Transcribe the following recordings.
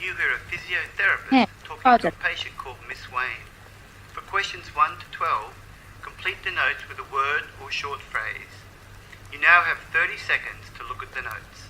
You hear a physiotherapist 네, talking 맞아. to a patient called Miss Wayne. For questions 1 to 12, complete the notes with a word or short phrase. You now have 30 seconds to look at the notes.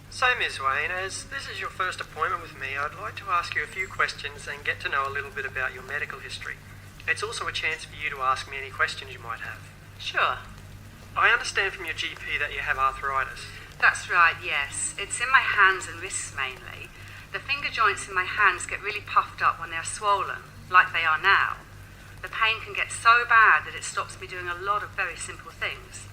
So, Ms. Wayne, as this is your first appointment with me, I'd like to ask you a few questions and get to know a little bit about your medical history. It's also a chance for you to ask me any questions you might have. Sure. I understand from your GP that you have arthritis. That's right, yes. It's in my hands and wrists mainly. The finger joints in my hands get really puffed up when they're swollen, like they are now. The pain can get so bad that it stops me doing a lot of very simple things.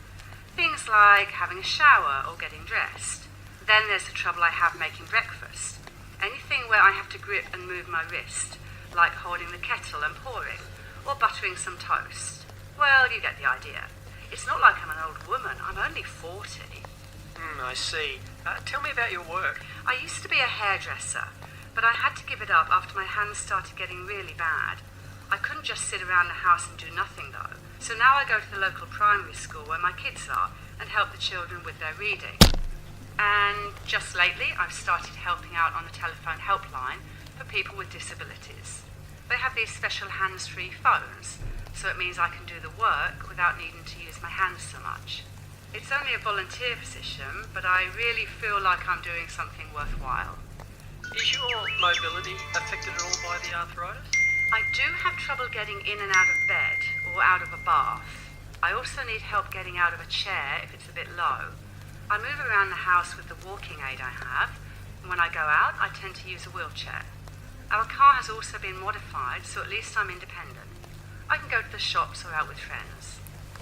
Things like having a shower or getting dressed. Then there's the trouble I have making breakfast. Anything where I have to grip and move my wrist, like holding the kettle and pouring, or buttering some toast. Well, you get the idea. It's not like I'm an old woman. I'm only 40. I see. Tell me about your work. I used to be a hairdresser, but I had to give it up after my hands started getting really bad. I couldn't just sit around the house and do nothing, though. So now I go to the local primary school where my kids are and help the children with their reading. And just lately, I've started helping out on the telephone helpline for people with disabilities. They have these special hands-free phones, so it means I can do the work without needing to use my hands so much. It's only a volunteer position, but I really feel like I'm doing something worthwhile. Is your mobility affected at all by the arthritis? I do have trouble getting in and out of bed or out of a bath. I also need help getting out of a chair if it's a bit low. I move around the house with the walking aid I have, and when I go out, I tend to use a wheelchair. Our car has also been modified, so at least I'm independent. I can go to the shops or out with friends.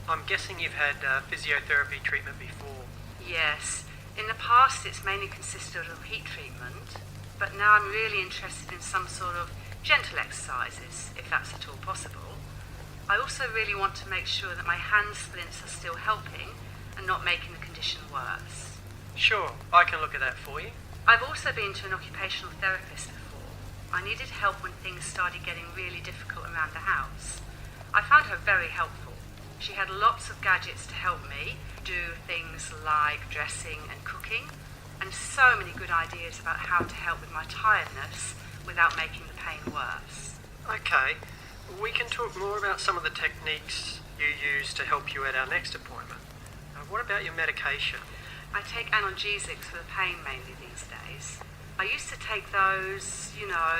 I'm guessing you've had physiotherapy treatment before. Yes. In the past, it's mainly consisted of heat treatment, but now I'm really interested in some sort of gentle exercises, if that's at all possible. I also really want to make sure that my hand splints are still helping and not making the condition worse. Sure, I can look at that for you. I've also been to an occupational therapist before. I needed help when things started getting really difficult around the house. I found her very helpful. She had lots of gadgets to help me do things like dressing and cooking, and so many good ideas about how to help with my tiredness without making the pain worse. Okay, we can talk more about some of the techniques you use to help you at our next appointment. What about your medication? I take analgesics for the pain mainly these days. I used to take those,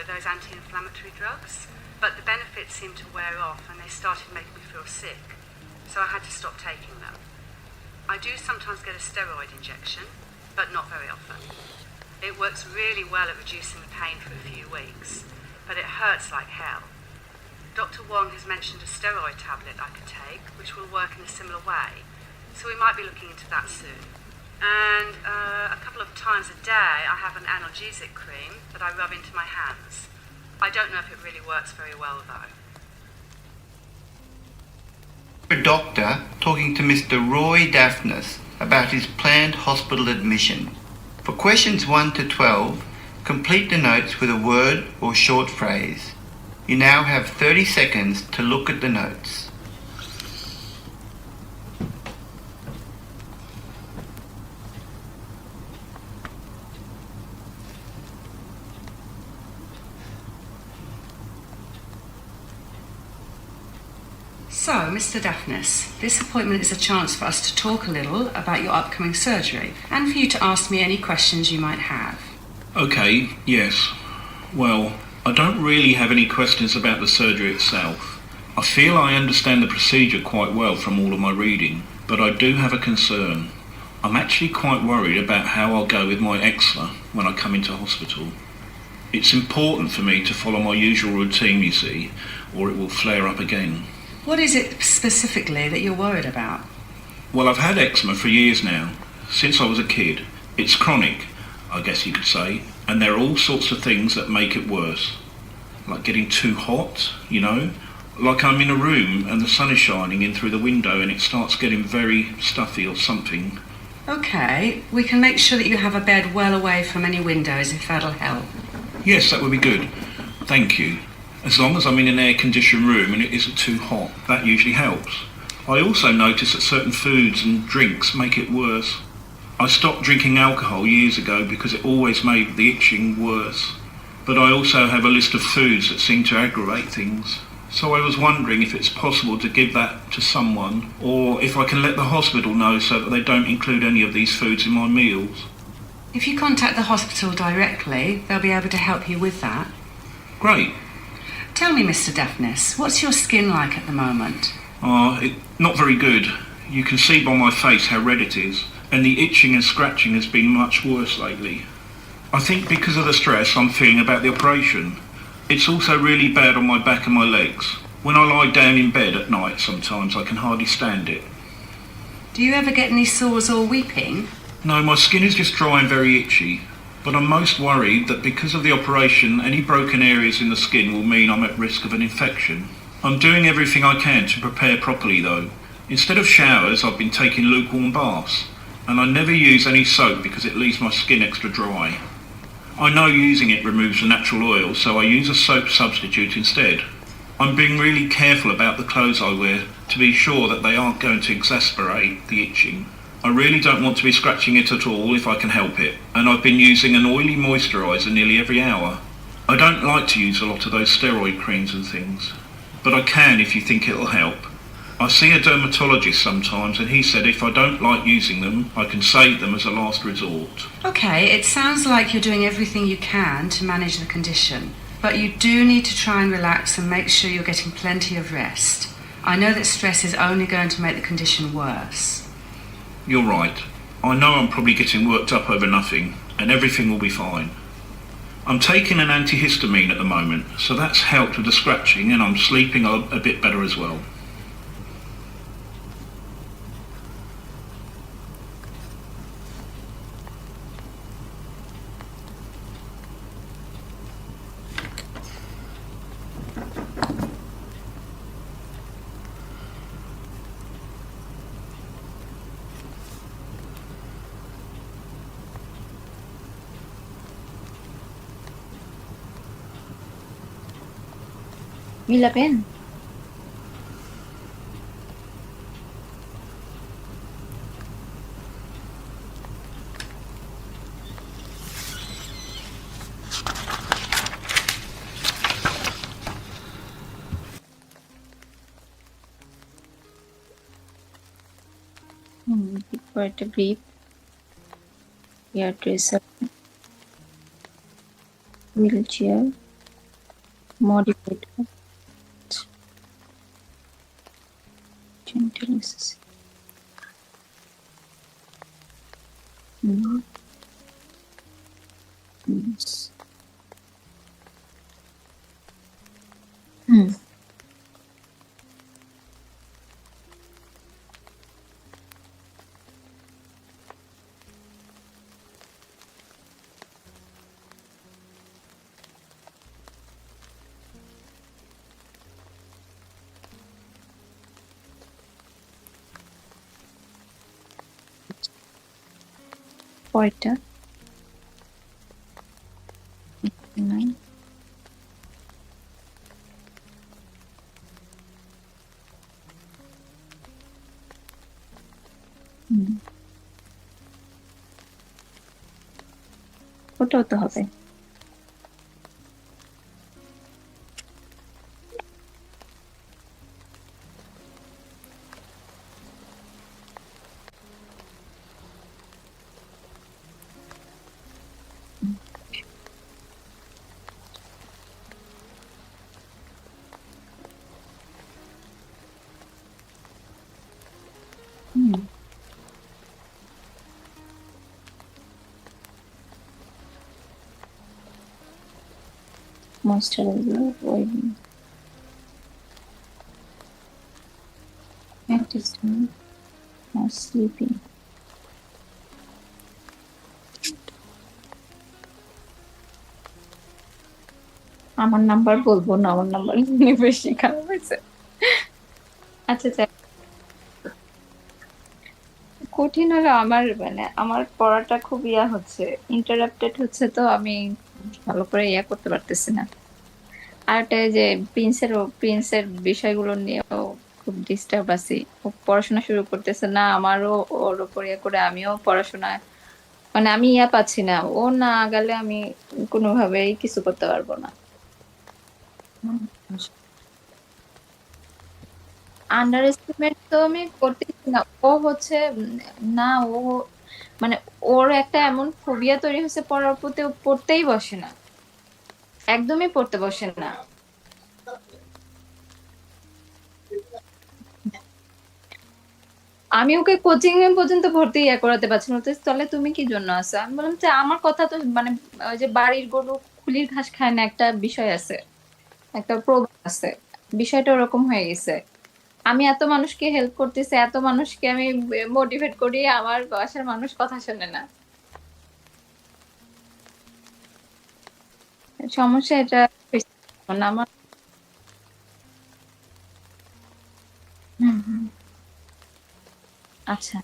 those anti-inflammatory drugs, but the benefits seemed to wear off and they started making me feel sick, so I had to stop taking them. I do sometimes get a steroid injection, but not very often. It works really well at reducing the pain for a few weeks, but it hurts like hell. Dr. Wong has mentioned a steroid tablet I could take, which will work in a similar way. So we might be looking into that soon. And a couple of times a day I have an analgesic cream that I rub into my hands. I don't know if it really works very well though. A doctor talking to Mr. Roy Daphnis about his planned hospital admission. For questions 1 to 12, complete the notes with a word or short phrase. You now have 30 seconds to look at the notes. So, Mr. Daphnis, this appointment is a chance for us to talk a little about your upcoming surgery and for you to ask me any questions you might have. Okay, yes. Well, I don't really have any questions about the surgery itself. I feel I understand the procedure quite well from all of my reading, but I do have a concern. I'm actually quite worried about how I'll go with my eczema when I come into hospital. It's important for me to follow my usual routine, you see, or it will flare up again. What is it specifically that you're worried about? Well, I've had eczema for years now, since I was a kid. It's chronic, I guess you could say, And there are all sorts of things that make it worse. Like getting too hot, Like I'm in a room and the sun is shining in through the window and it starts getting very stuffy or something. Okay, we can make sure that you have a bed well away from any windows if that'll help. Yes, that would be good. Thank you. As long as I'm in an air-conditioned room and it isn't too hot, that usually helps. I also notice that certain foods and drinks make it worse. I stopped drinking alcohol years ago because it always made the itching worse. But I also have a list of foods that seem to aggravate things. So I was wondering if it's possible to give that to someone, or if I can let the hospital know so that they don't include any of these foods in my meals. If you contact the hospital directly, they'll be able to help you with that. Great. Tell me, Mr. Daphnis, what's your skin like at the moment? Not very good. You can see by my face how red it is, and the itching and scratching has been much worse lately. I think because of the stress I'm feeling about the operation. It's also really bad on my back and my legs. When I lie down in bed at night sometimes I can hardly stand it. Do you ever get any sores or weeping? No, my skin is just dry and very itchy. But I'm most worried that because of the operation, any broken areas in the skin will mean I'm at risk of an infection. I'm doing everything I can to prepare properly though. Instead of showers, I've been taking lukewarm baths. And I never use any soap because it leaves my skin extra dry. I know using it removes the natural oil, so I use a soap substitute instead. I'm being really careful about the clothes I wear to be sure that they aren't going to exacerbate the itching. I really don't want to be scratching it at all if I can help it, and I've been using an oily moisturiser nearly every hour. I don't like to use a lot of those steroid creams and things, but I can if you think it'll help. I see a dermatologist sometimes and he said if I don't like using them, I can save them as a last resort. Okay, it sounds like you're doing everything you can to manage the condition, but you do need to try and relax and make sure you're getting plenty of rest. I know that stress is only going to make the condition worse. You're right. I know I'm probably getting worked up over nothing, and everything will be fine. I'm taking an antihistamine at the moment, so that's helped with the scratching and I'm sleeping a bit better as well. ¿Y la pen? Quite a brief. Hairdresser, wheelchair, modified, gentle necessary. Yes. Pointer. 9. ওটাও তো হবে moisturizer, oiling. Antihistamine, or sleeping. আমার number বলবো না, আমার number বেশি খারাপ হয়েছে। আচ্ছা আচ্ছা, কঠিন হলো আমার, মানে আমার পড়াটা খুব হচ্ছে, ইন্টারাপ্টেড হচ্ছে, তো আমি ভালো করে করতে পারতেছি না। আর একটা এই যে প্রিন্সের বিষয়গুলো নিয়েও খুব ডিস্টার্ব আছি। ও পড়াশোনা শুরু করতেছে না, আমারও ওর উপর করে আমিও পড়াশোনা, মানে আমি পাচ্ছি না, ও না গেলে আমি কোনোভাবেই কিছু করতে পারবো না। আন্ডার এস্টিমেট তো আমি করতেছি না, ও হচ্ছে না, ও মানে ওর একটা এমন ফোবিয়া তৈরি হয়েছে পড়ার প্রতি, ও পড়তেই বসে না, একদমই পড়তে বসে না। আমি ওকে কোচিং এ পর্যন্ত ভর্তি করাতে পারছি না, বলতেছে, তাহলে তুমি কি জন্য আছো? আমি বললাম যে আমার কথা তো মানে ওই যে বাড়ির গরু খুলির ঘাস খায় না, একটা বিষয় আছে, একটা প্রবাদ আছে, বিষয়টা ওরকম হয়ে গেছে। আমি এত মানুষকে হেল্প করতেছি, এত মানুষকে আমি মোটিভেট করি, আমার বাসার মানুষ কথা শোনে না। সমস্যা এটা হয়েছে। মানে আমার হুম হুম। আচ্ছা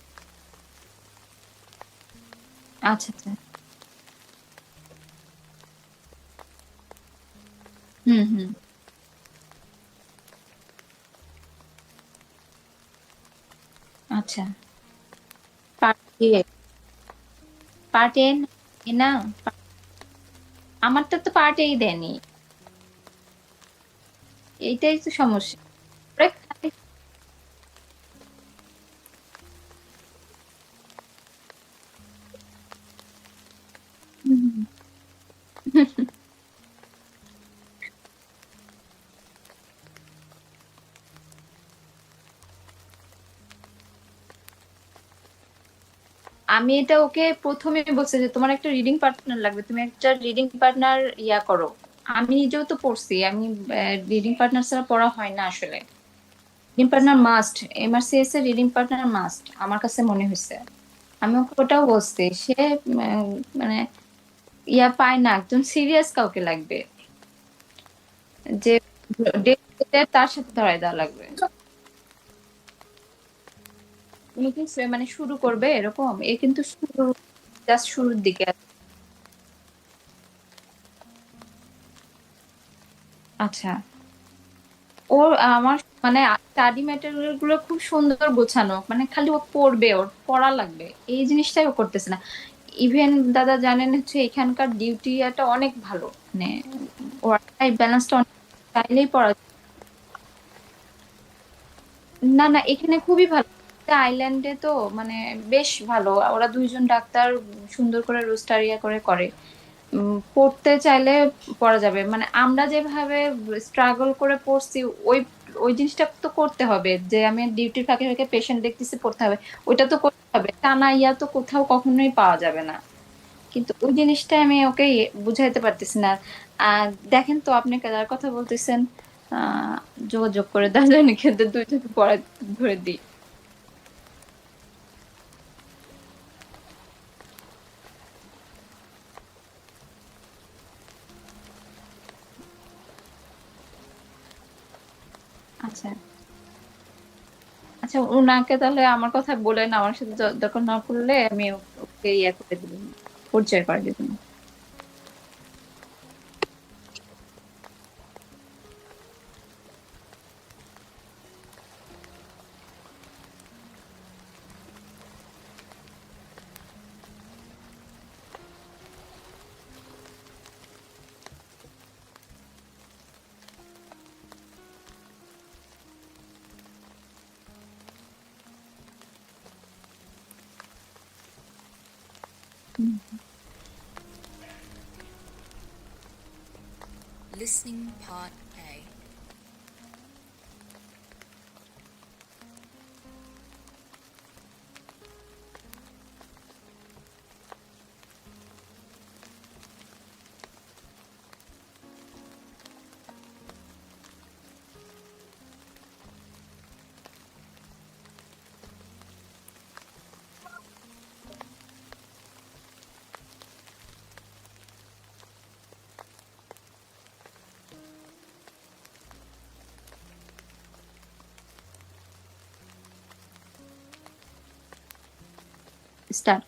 আচ্ছা আচ্ছা। হুম হুম। আচ্ছা, পার্ট এ, পার্ট এ না, আমারটা তো পার্ট এই দেয়নি, এইটাই তো সমস্যা। ওরা খালি- হুম, হুম। আমি এটা ওকে প্রথমে বলছি যে তোমার একটা রিডিং পার্টনার লাগবে, তুমি একটা রিডিং পার্টনার করো। আমি নিজেও তো পড়ছি, আমি রিডিং পার্টনার ছাড়া পড়া হয় না আসলে। রিডিং পার্টনার মাস্ট, এমআরসিএস এর রিডিং পার্টনার মাস্ট আমার কাছে মনে হয়েছে। আমি ওকে ওটাও বলছি, সে মানে পায় না, একজন সিরিয়াস কাউকে লাগবে, যে তার সাথে ধরায় দেওয়া লাগবে। তুমি কি মানে শুরু করবে এরকম? এ কিন্তু শুরু, জাস্ট শুরুর দিকে আছে। আচ্ছা, ওর আমার মানে স্টাডি ম্যাটেরিয়াল গুলো খুব সুন্দর গোছানো, মানে খালি ও পড়বে, ওর পড়া লাগবে, এই জিনিসটাই ও করতেছে না। ইভেন দাদা জানেন হচ্ছে এখানকার ডিউটিটা অনেক ভালো, মানে ওয়ার্ক লাইফ ব্যালেন্সটা অনেক, চাইলেই পড়া। না না, এখানে খুবই ভালো, আইল্যান্ডে তো মানে বেশ ভালো, ওরা দুইজন ডাক্তার সুন্দর করে রোস্টার করে করে। পড়তে চাইলে পড়া যাবে, মানে আমরা যেভাবে স্ট্রাগল করে পড়ছি, ওই ওই জিনিসটা তো করতে হবে, যে আমি ডিউটির ফাঁকে ফাঁকে পেশেন্ট দেখতেছি, পড়তে হবে, ওইটা তো করতে হবে, তা না তো কোথাও কখনোই পাওয়া যাবে না। কিন্তু ওই জিনিসটা আমি ওকে বুঝাইতে পারতেছি না। আর দেখেন তো, আপনি যার কথা বলতেছেন, আহ যোগাযোগ করে দেওয়া যায় নাকি, ওদের দুইটাকে পড়া ধরে দিই। আচ্ছা আচ্ছা, উনাকে তাহলে আমার কথা বলেন, আমার সাথে দরকার না পড়লে আমি ওকে করে দিব, পরিচয় করে দিব। Listening Part A. Start.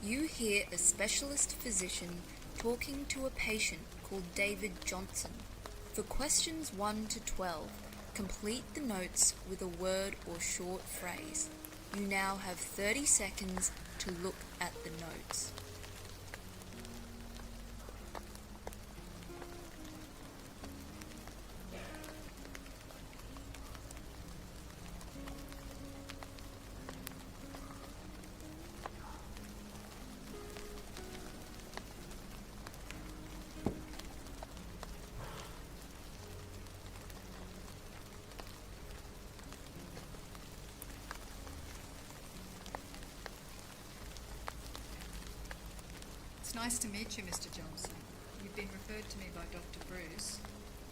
You hear a specialist physician talking to a patient called David Johnson. For questions 1 to 12, complete the notes with a word or short phrase. You now have 30 seconds to look at the notes. It's nice to meet you, Mr. Johnson. You've been referred to me by Dr. Bruce.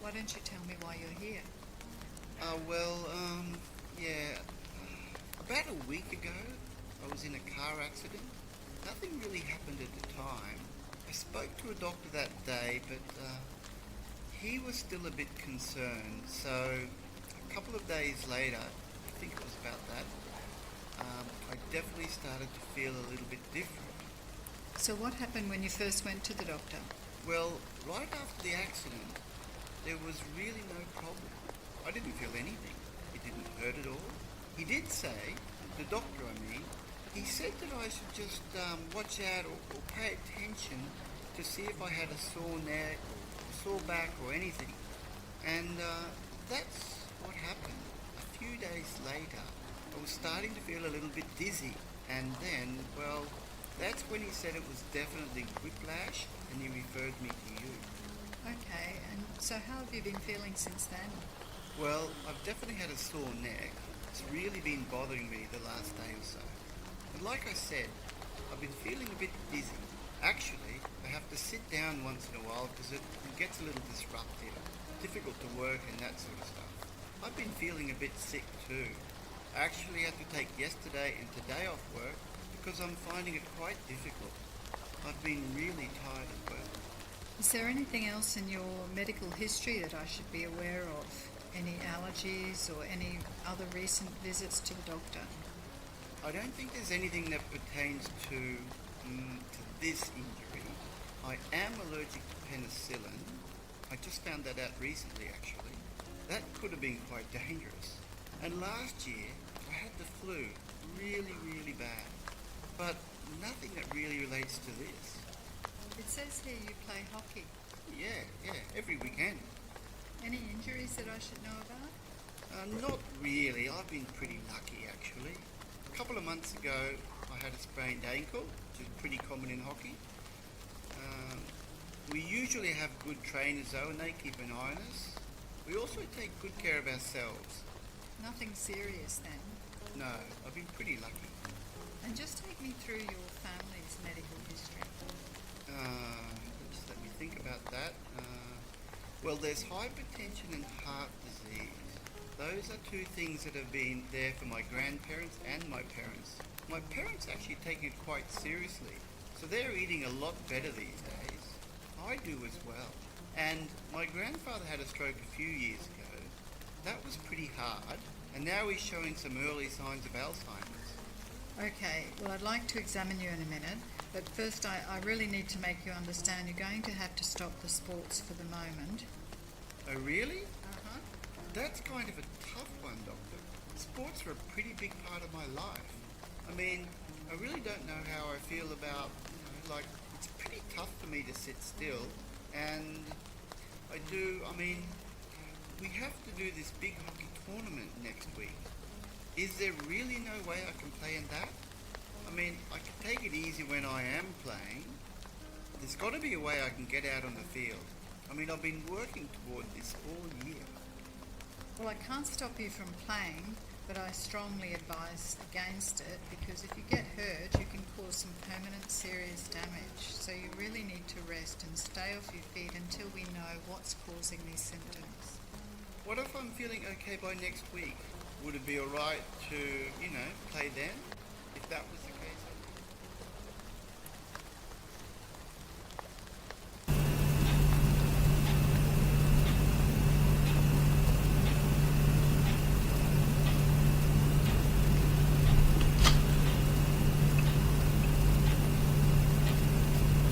Why don't you tell me why you're here? Yeah. About a week ago, I was in a car accident. Nothing really happened at the time. I spoke to a doctor that day, but he was still a bit concerned. So a couple of days later, I think it was about that, I definitely started to feel a little bit different. So what happened when you first went to the doctor? Well, right after the accident, there was really no problem. I didn't feel anything. It didn't hurt at all. He did say, the doctor I mean, he said that I should just watch out or pay attention to see if I had a sore neck or sore back or anything. And that's what happened. A few days later, I was starting to feel a little bit dizzy. And then, well, that's when he said it was definitely whiplash, and he referred me to you. Okay, and so how have you been feeling since then? Well, I've definitely had a sore neck. It's really been bothering me the last day or so. But like I said, I've been feeling a bit dizzy. Actually, I have to sit down once in a while because it gets a little disruptive, difficult to work and that sort of stuff. I've been feeling a bit sick too. I actually had to take yesterday and today off work because I'm finding it quite difficult. I've been really tired at work. Is there anything else in your medical history that I should be aware of? Any allergies or any other recent visits to the doctor? I don't think there's anything that pertains to this injury. I am allergic to penicillin. I just found that out recently actually. That could have been quite dangerous. And last year I had the flu really, really bad. But nothing that really relates to this. It says here you play hockey. Yeah, every weekend. Any injuries that I should know about? Not really. I've been pretty lucky actually. A couple of months ago I had a sprained ankle, which is pretty common in hockey. We usually have good trainers though, and they keep an eye on us. We also take good care of ourselves. Nothing serious then? No, I've been pretty lucky. And just take me through your family's medical history. Just let me think about that. Well, there's hypertension and heart disease. Those are two things that have been there for my grandparents and my parents. My parents actually take it quite seriously, so they're eating a lot better these days. I do as well. And my grandfather had a stroke a few years ago. That was pretty hard, and now he's showing some early signs of Alzheimer's. Okay, well I'd like to examine you in a minute, but first I really need to make you understand you're going to have to stop the sports for the moment. Oh, really? Uh-huh. That's kind of a tough one, Doctor. Sports are a pretty big part of my life. I mean, I really don't know how I feel about, it's pretty tough for me to sit still. And we have to do this big hockey tournament next week. Is there really no way I can play in that? I mean, I can take it easy when I am playing. There's got to be a way I can get out on the field. I mean, I've been working toward this all year. Well, I can't stop you from playing, but I strongly advise against it because if you get hurt, you can cause some permanent serious damage. So you really need to rest and stay off your feet until we know what's causing these symptoms. What if I'm feeling okay by next week? Would it be alright to, play then? If that was the case?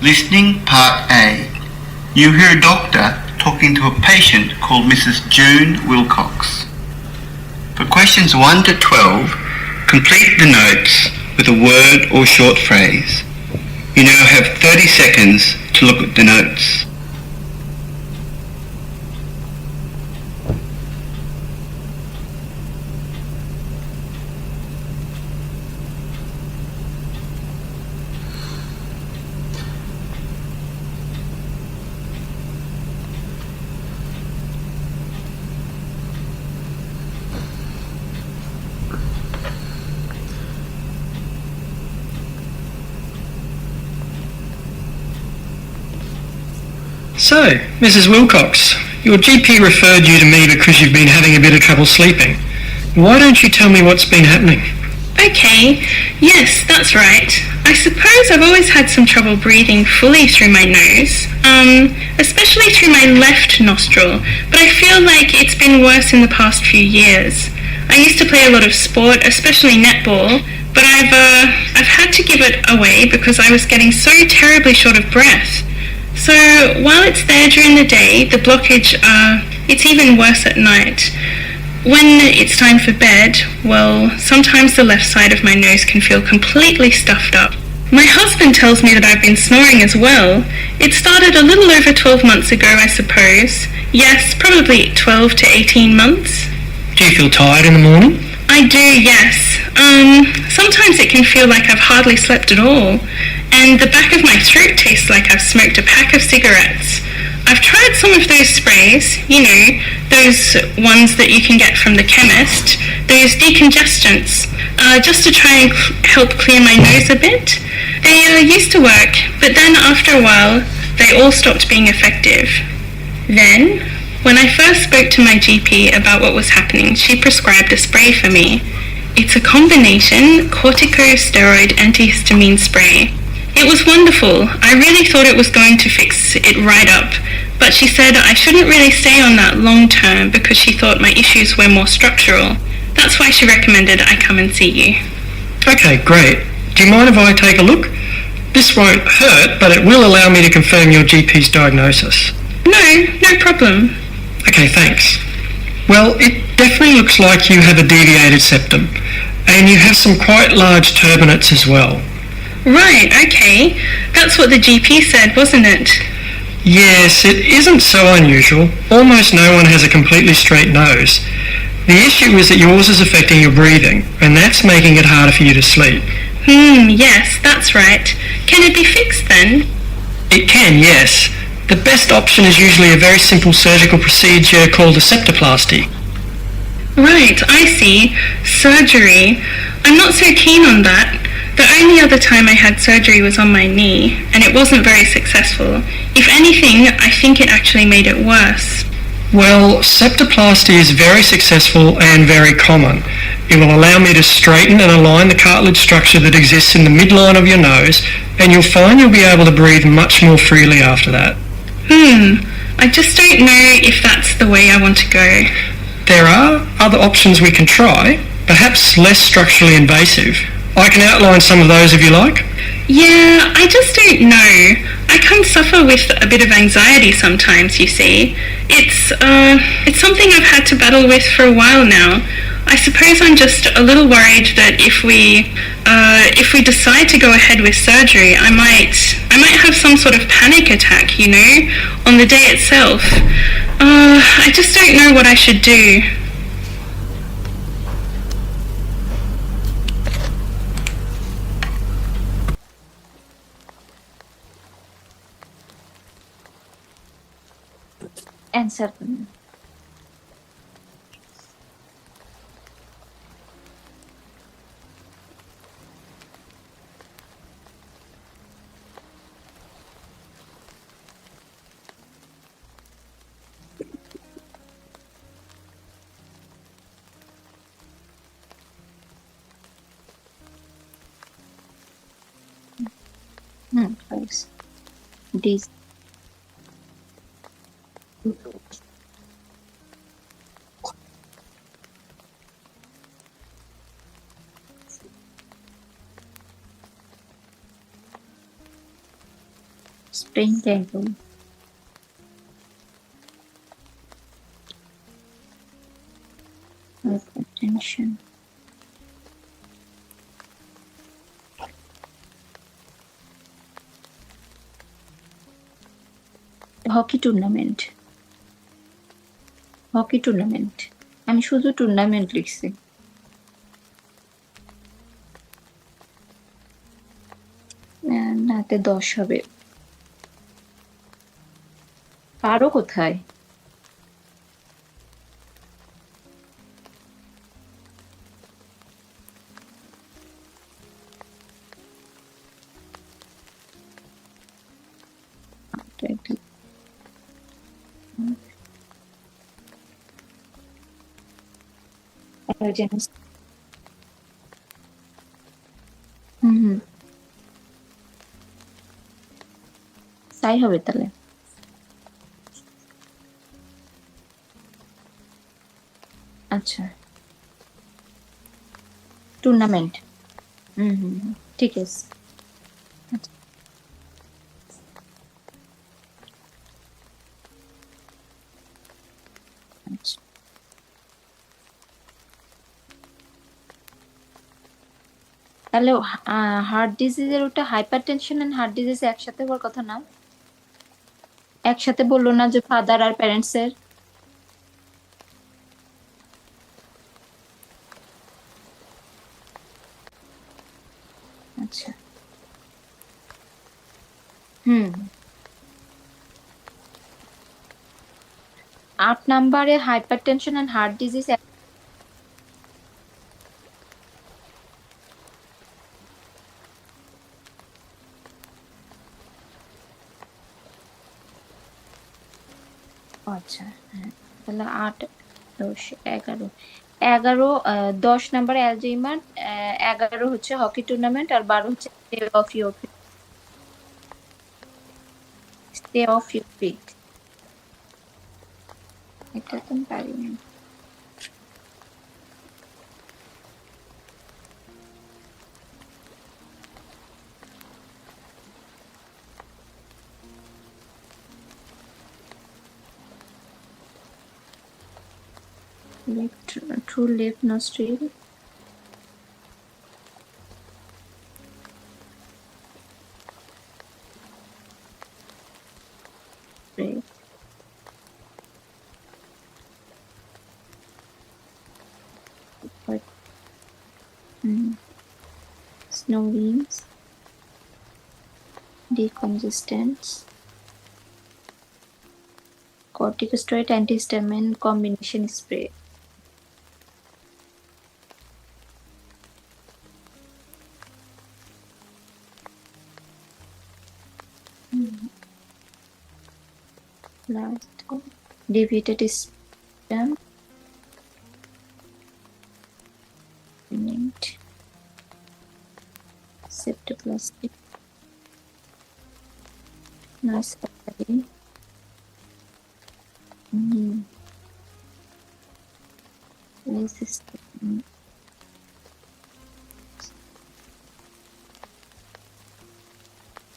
Listening Part A. You hear a doctor talking to a patient called Mrs. June Wilcox. For questions 1 to 12, complete the notes with a word or short phrase. You now have 30 seconds to look at the notes. So, Mrs. Wilcox, your GP referred you to me because you've been having a bit of trouble sleeping. Why don't you tell me what's been happening? Okay, yes, that's right. I suppose I've always had some trouble breathing fully through my nose, especially through my left nostril, but I feel like it's been worse in the past few years. I used to play a lot of sport, especially netball, but I've had to give it away because I was getting so terribly short of breath. So while it's there during the day, the blockage, it's even worse at night. When it's time for bed, well, sometimes the left side of my nose can feel completely stuffed up. My husband tells me that I've been snoring as well. It started a little over 12 months ago, I suppose. Yes, probably 12 to 18 months. Do you feel tired in the morning? I do, yes. Sometimes it can feel like I've hardly slept at all, and the back of my throat tastes like I've smoked a pack of cigarettes. I've tried some of those sprays, you know, those ones that you can get from the chemist, those decongestants, just to try and help clear my nose a bit. They used to work, but then after a while, they all stopped being effective. Then, when I first spoke to my GP about what was happening, she prescribed a spray for me. It's a combination corticosteroid antihistamine spray. It was wonderful. I really thought it was going to fix it right up, but she said I shouldn't really stay on that long term because she thought my issues were more structural. That's why she recommended I come and see you. Okay, great. Do you mind if I take a look? This won't hurt, but it will allow me to confirm your GP's diagnosis. No problem. Okay, thanks. Well, it definitely looks like you have a deviated septum, and you have some quite large turbinates as well. Right, okay. That's what the GP said, wasn't it? Yes, it isn't so unusual. Almost no one has a completely straight nose. The issue is that yours is affecting your breathing, and that's making it harder for you to sleep. Yes, that's right. Can it be fixed then? It can, yes. The best option is usually a very simple surgical procedure called a septoplasty. Right, I see. Surgery. I'm not so keen on that. The only other time I had surgery was on my knee, and it wasn't very successful. If anything, I think it actually made it worse. Well, septoplasty is very successful and very common. It will allow me to straighten and align the cartilage structure that exists in the midline of your nose, and you'll find you'll be able to breathe much more freely after that. I just don't know if that's the way I want to go. There are other options we can try, perhaps less structurally invasive. I can outline some of those if you like. Yeah, I just don't know. I can suffer with a bit of anxiety sometimes, you see. It's something I've had to battle with for a while now. I suppose I'm just a little worried that if we decide to go ahead with surgery, I might have some sort of panic attack, you know, on the day itself. I just don't know what I should do. Answer. Thanks. This. Spring table. Hypertension. Hockey tournament. Hockey tournament. আমি শুধু tournament লিখছি। নাতে 10 হবে। পারো কোথায়? হুম, তাই হবে তাহলে। আচ্ছা, টুর্নামেন্ট। হুম, ঠিক আছে। আচ্ছা, আচ্ছা। তাহলে হার্ট ডিজিজের ওটা হাইপারটেনশন এন্ড হার্ট ডিজিজ একসাথে হওয়ার কথা না? একসাথে বললো না যে ফাদার আর প্যারেন্টস এর? আচ্ছা। হুম। 8 নাম্বারে হাইপারটেনশন এন্ড হার্ট ডিজিজ। আচ্ছা, হ্যাঁ। তাহলে 8, 10, 11। 11, 10 নাম্বার অ্যালজেইমার, 11 হচ্ছে হকি টুর্নামেন্ট, আর 12 হচ্ছে স্টে অফ ইউর ফিট। এটা তো আমি পারিনি। Through left nostril. Breath. Snorings. Decongestants. Corticosteroid antihistamine combination spray. Last, deviated stem. Septoplastic. Nice. Resistant.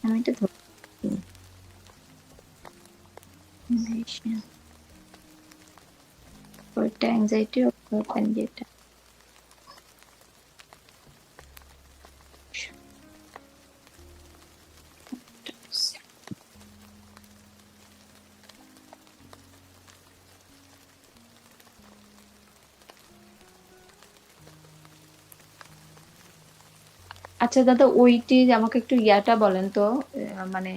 আমি এটা ধরছি। ওইটা অ্যাংজাইটি ওপেন যেটা। আচ্ছা দাদা, ওইটি আমাকে একটু ইয়াটা বলেন তো, মানে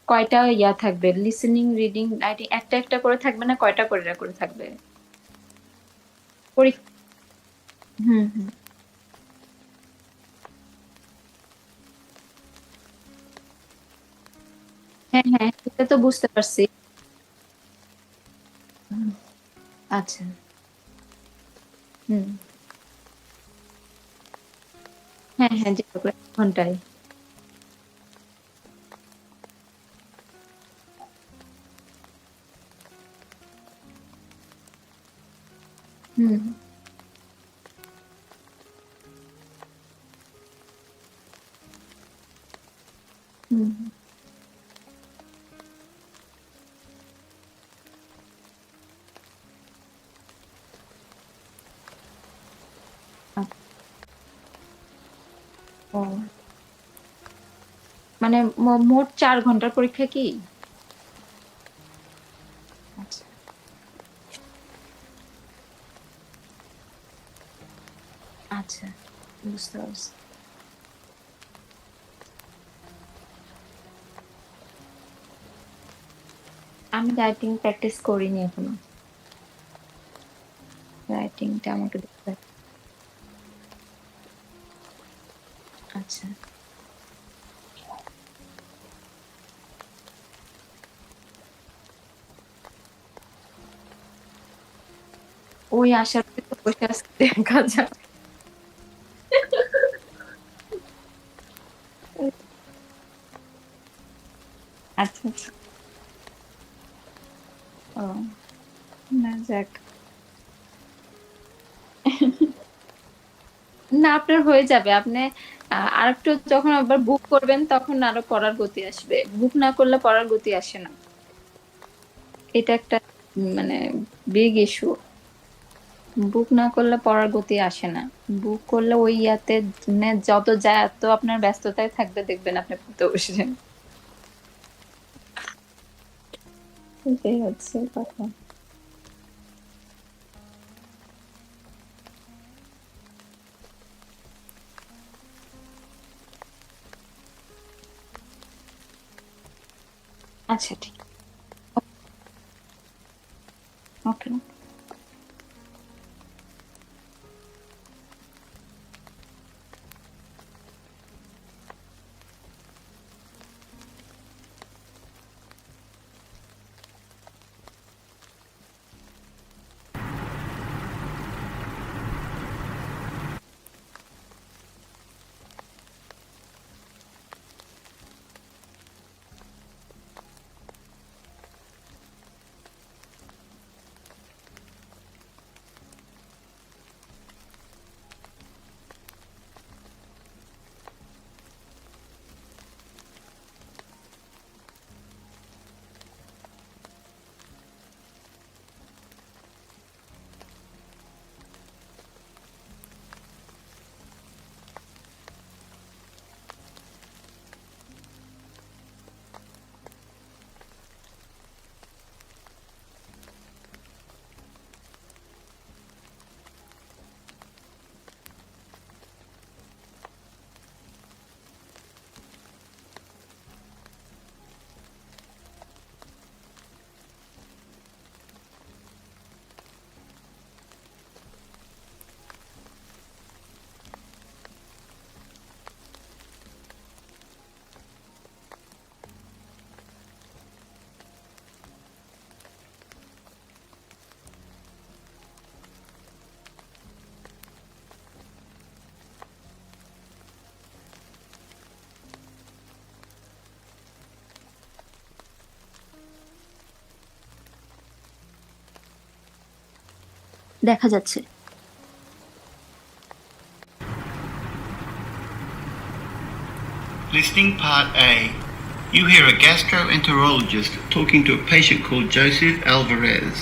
কয়টা ইয়া থাকবে? লিসেনিং, রিডিং, রাইটিং একটা একটা করে থাকবে না কয়টা করে থাকবে? হুম। হ্যাঁ, এটা তো বুঝতে পারছি। আচ্ছা। হুম। হ্যাঁ, যেটা করে ঘন্টায়। হুম। হুম। ও মানে মোট 4 ঘন্টার পরীক্ষা কি? আচ্ছা আচ্ছা, বুঝতে পারছি। আমি রাইটিং প্র্যাকটিস করিনি এখনো। রাইটিংটা আমাকে দেখতে হবে। আচ্ছা ওই আশার তো বসে আছে, দেখা যাক। আচ্ছা আচ্ছা। ও না যাক। না আপনার হয়ে যাবে। আপনি আরেকটু যখন আবার বুক করবেন তখন আরো পড়ার গতি আসবে। বুক না করলে পড়ার গতি আসে না। এটা একটা মানে বিগ ইস্যু। বুক না করলে পড়ার গতি আসে না। বুক করলে ওই ইয়াতে মানে যত যায় এত আপনার ব্যস্ততায় থাকবে, দেখবেন আপনি পড়তে বসছেন। এটাই হচ্ছে কথা। আচ্ছা ঠিক। ওকে। দেখা যাচ্ছে। Listening Part A. You hear a gastroenterologist talking to a patient called Joseph Alvarez.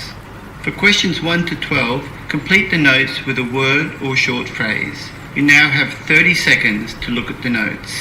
For questions 1 to 12, complete the notes with a word or short phrase. You now have 30 seconds to look at the notes.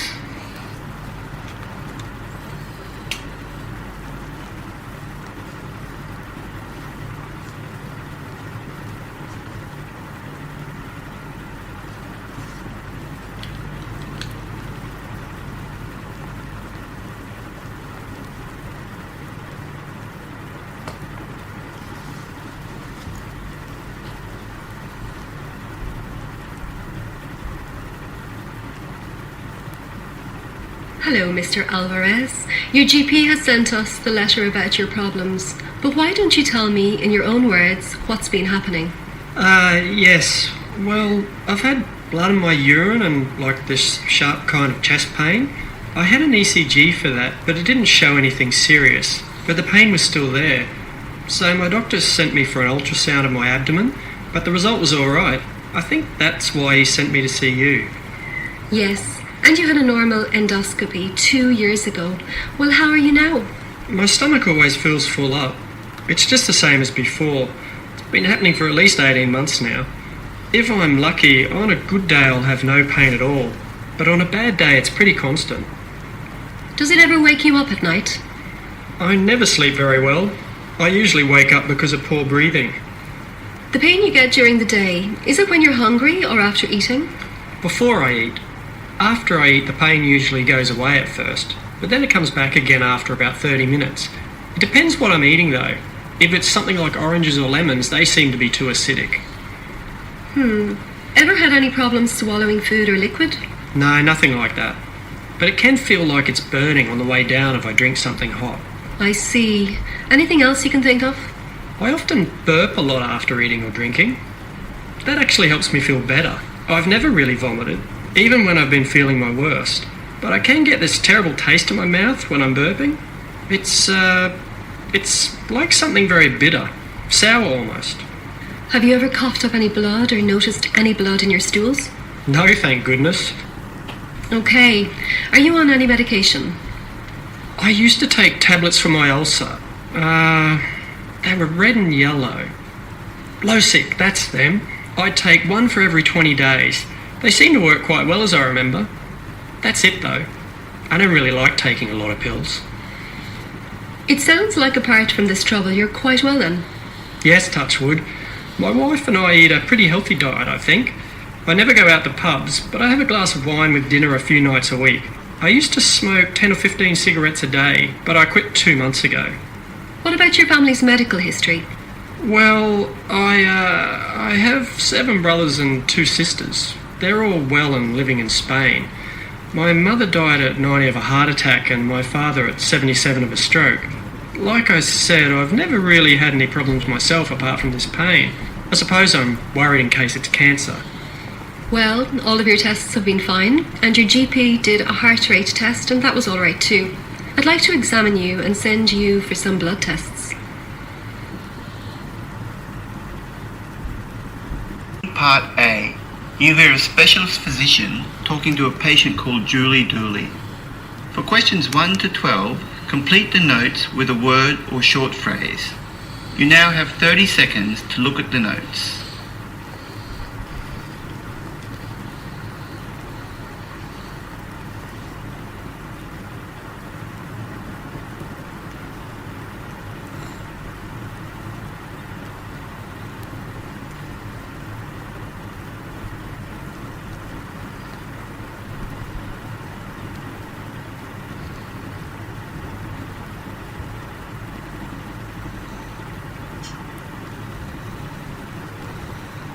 Hello, Mr. Alvarez. Your GP has sent us the letter about your problems, but why don't you tell me, in your own words, what's been happening? Yes. Well, I've had blood in my urine and like this sharp kind of chest pain. I had an ECG for that, but it didn't show anything serious. But the pain was still there. So my doctor sent me for an ultrasound of my abdomen, but the result was alright. I think that's why he sent me to see you. Yes, and you had a normal endoscopy 2 years ago. Well, how are you now? My stomach always feels full up. It's just the same as before. It's been happening for at least 18 months now. If I'm lucky, on a good day I'll have no pain at all. but on a bad day it's pretty constant. Does it ever wake you up at night? I never sleep very well. I usually wake up because of poor breathing. The pain you get during the day, is it when you're hungry or after eating? Before I eat. After I eat, the pain usually goes away at first, but then it comes back again after about 30 minutes. It depends what I'm eating though. If it's something like oranges or lemons, they seem to be too acidic. Ever had any problems swallowing food or liquid? No, nothing like that. But it can feel like it's burning on the way down if I drink something hot. I see. Anything else you can think of? I often burp a lot after eating or drinking. That actually helps me feel better. I've never really vomited, even when I've been feeling my worst. But I can get this terrible taste in my mouth when I'm burping. It's like something very bitter, sour almost. Have you ever coughed up any blood or noticed any blood in your stools? No, thank goodness. Okay. Are you on any medication? I used to take tablets for my ulcer. They were red and yellow. Losic, that's them. I'd take one for every 20 days. They seem to work quite well as I remember. That's it though. I don't really like taking a lot of pills. It sounds like apart from this trouble, you're quite well then. Yes, touch wood. My wife and I eat a pretty healthy diet, I think. I never go out to pubs, but I have a glass of wine with dinner a few nights a week. I used to smoke 10 or 15 cigarettes a day, but I quit 2 months ago. What about your family's medical history? Well, I have 7 brothers and 2 sisters. They're all well and living in Spain. My mother died at 90 of a heart attack and my father at 77 of a stroke. Like I said, I've never really had any problems myself apart from this pain. I suppose I'm worried in case it's cancer. Well, all of your tests have been fine, and your GP did a heart rate test, and that was all right too. I'd like to examine you and send you for some blood tests. Part A. You hear a specialist physician talking to a patient called Julie Dooley. For questions 1 to 12, complete the notes with a word or short phrase. You now have 30 seconds to look at the notes.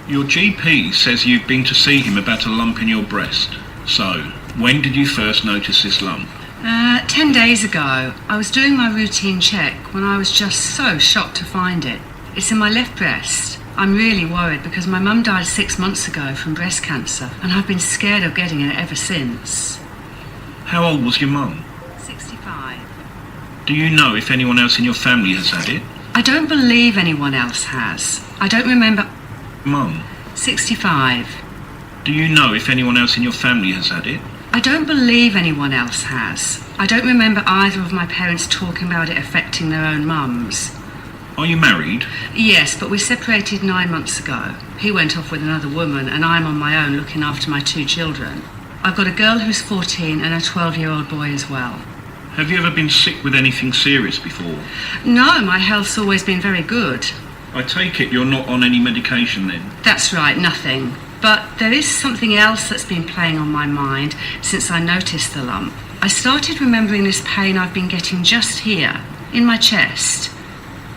Your GP says you've been to see him about a lump in your breast. So, when did you first notice this lump? 10 days ago. I was doing my routine check when I was just so shocked to find it. It's in my left breast. I'm really worried because my mum died 6 months ago from breast cancer and I've been scared of getting it ever since. How old was your mum? 65. Do you know if anyone else in your family has had it? I don't believe anyone else has. I don't remember... Mum? 65. Do you know if anyone else in your family has had it? I don't believe anyone else has. I don't remember either of my parents talking about it affecting their own mums. Are you married? Yes, but we separated 9 months ago. He went off with another woman and I'm on my own looking after my 2 children. I've got a girl who's 14 and a 12-year-old boy as well. Have you ever been sick with anything serious before? No, my health's always been very good. I take it you're not on any medication then? That's right, nothing. But there is something else that's been playing on my mind since I noticed the lump. I started remembering this pain I've been getting just here, in my chest.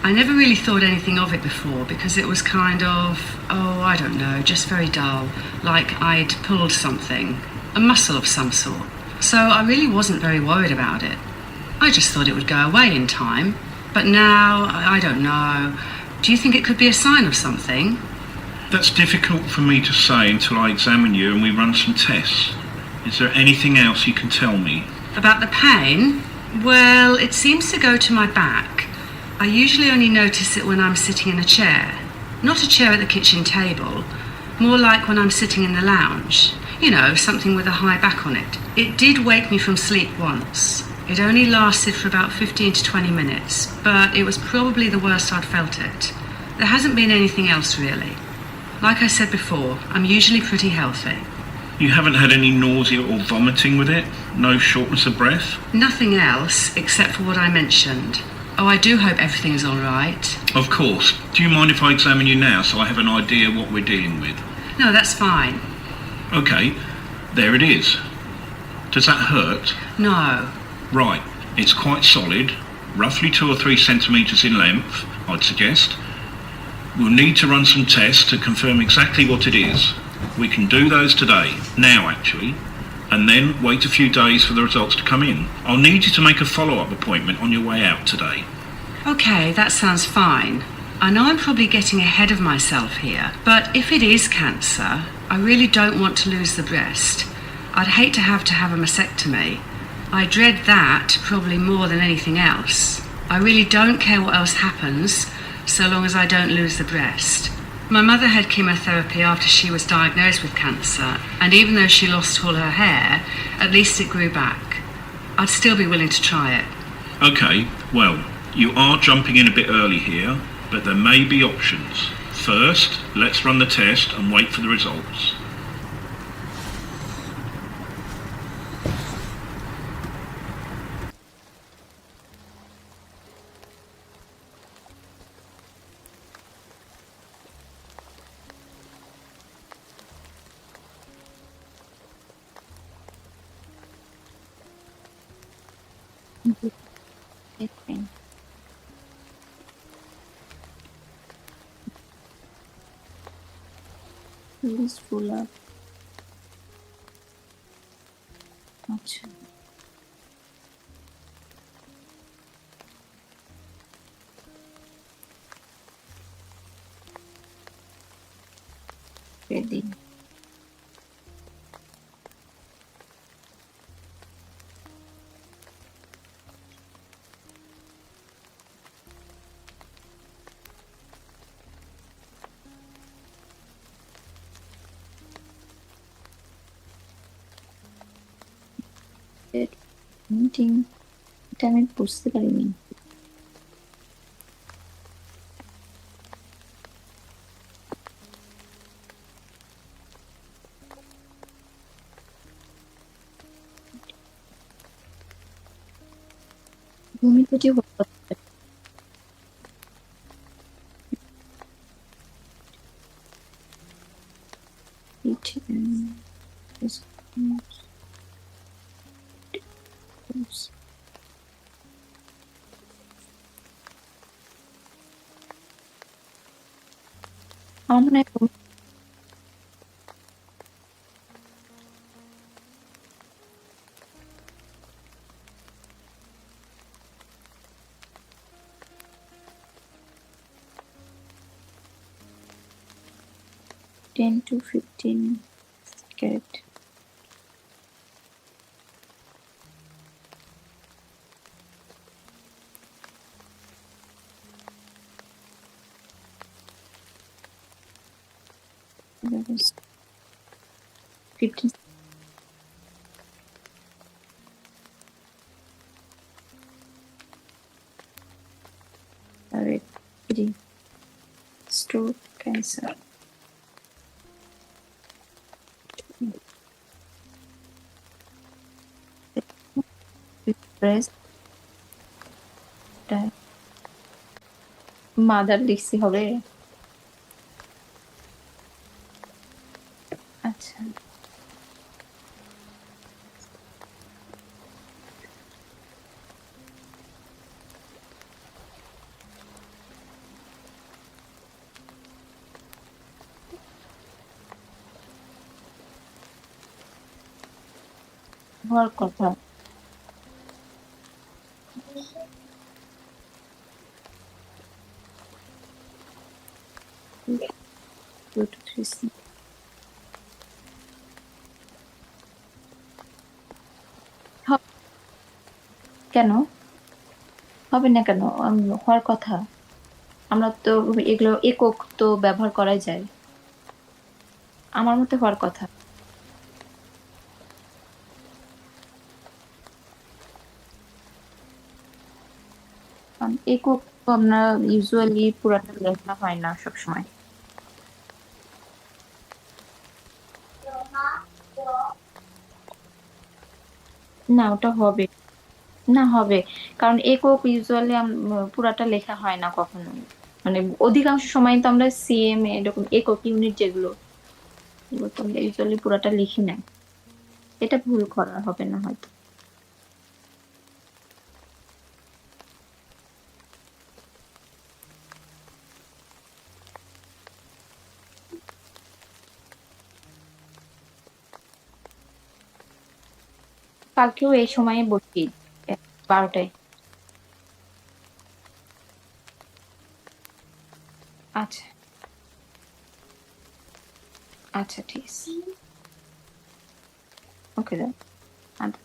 I never really thought anything of it before because it was kind of, I don't know, just very dull, like I'd pulled something, a muscle of some sort. So I really wasn't very worried about it. I just thought it would go away in time. But now, I don't know. Do you think it could be a sign of something? That's difficult for me to say until I examine you and we run some tests. Is there anything else you can tell me? About the pain? Well, it seems to go to my back. I usually only notice it when I'm sitting in a chair. Not a chair at the kitchen table. More like when I'm sitting in the lounge. You know, something with a high back on it. It did wake me from sleep once. It only lasted for about 15 to 20 minutes, but it was probably the worst I'd felt it. There hasn't been anything else really. Like I said before, I'm usually pretty healthy. You haven't had any nausea or vomiting with it? No shortness of breath? Nothing else except for what I mentioned. Oh, I do hope everything's all right. Of course. Do you mind if I examine you now so I have an idea what we're dealing with? No, that's fine. Okay, there it is. Does that hurt? No. Right, it's quite solid, roughly 2 or 3 centimetres in length, I'd suggest. We'll need to run some tests to confirm exactly what it is. We can do those today, now actually, and then wait a few days for the results to come in. I'll need you to make a follow-up appointment on your way out today. Okay, that sounds fine. I know I'm probably getting ahead of myself here, but if it is cancer, I really don't want to lose the breast. I'd hate to have a mastectomy. I dread that probably more than anything else. I really don't care what else happens, so long as I don't lose the breast. My mother had chemotherapy after she was diagnosed with cancer, and even though she lost all her hair, at least it grew back. I'd still be willing to try it. Okay, well, you are jumping in a bit early here, but there may be options. First, let's run the test and wait for the results. Please pull up. আচ্ছা ready. Meeting. এটা আমি বুঝতে পারিনি। ভূমিপতি আমার মনে হয় 10 to 15 carat. That was 15. Alright, stroke cancer. Breast mother লিখছি হবে আচ্ছা হওয়ার কথা কেন হবে না কেন হওয়ার কথা আমরা তো এগুলো একক তো ব্যবহার করাই যায় আমার মতে হওয়ার কথা একক তো আমরা ইউজুয়ালি পুরাটা লেখা হয় না সবসময় না ওটা হবে, না হবে, কারণ একক ইউজুয়ালি পুরাটা লেখা হয় না কখনো, মানে অধিকাংশ সময় তো আমরা সিএম এরকম একক ইউনিট যেগুলো, এগুলো তো আমরা ইউজুয়ালি পুরাটা লিখি না। এটা ভুল করা হবে না হয়তো। কালকেও এই সময়ে বসি, 12টায়। আচ্ছা আচ্ছা ঠিক আছে। ওকে দাদা।